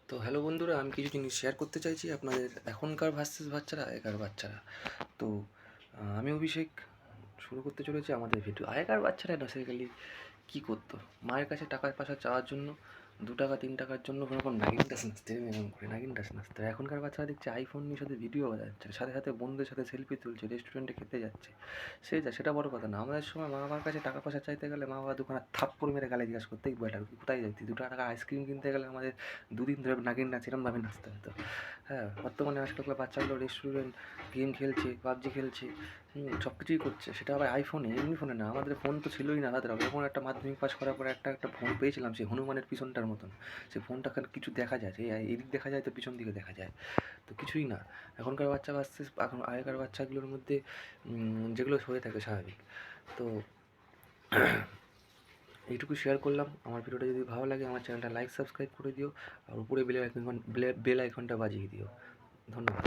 তো হ্যালো বন্ধুরা, আমি কিছু জিনিস শেয়ার করতে চাইছি আপনাদের। এখনকার ভার্সেস বাচ্চারা, আগেকার বাচ্চারা। তো আমি অভিষেক শুরু করতে চলেছি আমাদের ভিডিও। আগেকার বাচ্চারা বেসিক্যালি কী করতো? মায়ের কাছে টাকা পয়সা চাওয়ার জন্য 2 টাকা 3 টাকার জন্য ওরকম নাগিন ডান্স নাচতে, এরকম করে নাগিন ডান্স নাচতে। এখনকার বাচ্চারা দেখছে আইফোন নিয়ে সাথে ভিডিও বানাচ্ছে, সাথে সাথে বন্ধুদের সাথে সেলফি তুলছে, রেস্টুরেন্টে খেতে যাচ্ছে। সেটা বড় কথা না। আমাদের সময় মা বাবার কাছে টাকা পয়সা চাইতে গেলে মা বাবা দোকানে থাপ্পড় মেরে গালে জিজ্ঞাসা করতে, বেটা কোথায় যাচ্ছি? 2 টাকা আইসক্রিম কিনতে গেলে আমাদের 2 দিন ধরে নাগিন নাচ এরমভাবে নাচতে হতো। হ্যাঁ, বর্তমানে আজকালকার বাচ্চাগুলো রেস্টুরেন্ট, গেম খেলছে, পাবজি খেলছে, সব কিছুই করছে। সেটা আবার আইফোনে, এমনি ফোনে না। আমাদের ফোন তো ছিলই না দাদারা। যখন একটা মাধ্যমিক পাস করার পরে একটা ফোন পেয়েছিলাম, সেই হনুমানের পিছনটার মতন। সেই ফোনটা কিছু দেখা যায়, সেই এদিক দেখা যায় তো পিছন দিকে দেখা যায়, তো কিছুই না। এখনকার বাচ্চা ভার্সেস এখন আগেকার বাচ্চাগুলোর মধ্যে যেগুলো হয়ে থাকে স্বাভাবিক। তো এইটুকু শেয়ার করলাম। আমার ভিডিওটা যদি ভালো লাগে আমার চ্যানেলটা লাইক সাবস্ক্রাইব করে দিও, আর উপরে বেল আইকনটা বাজিয়ে দিও। ধন্যবাদ।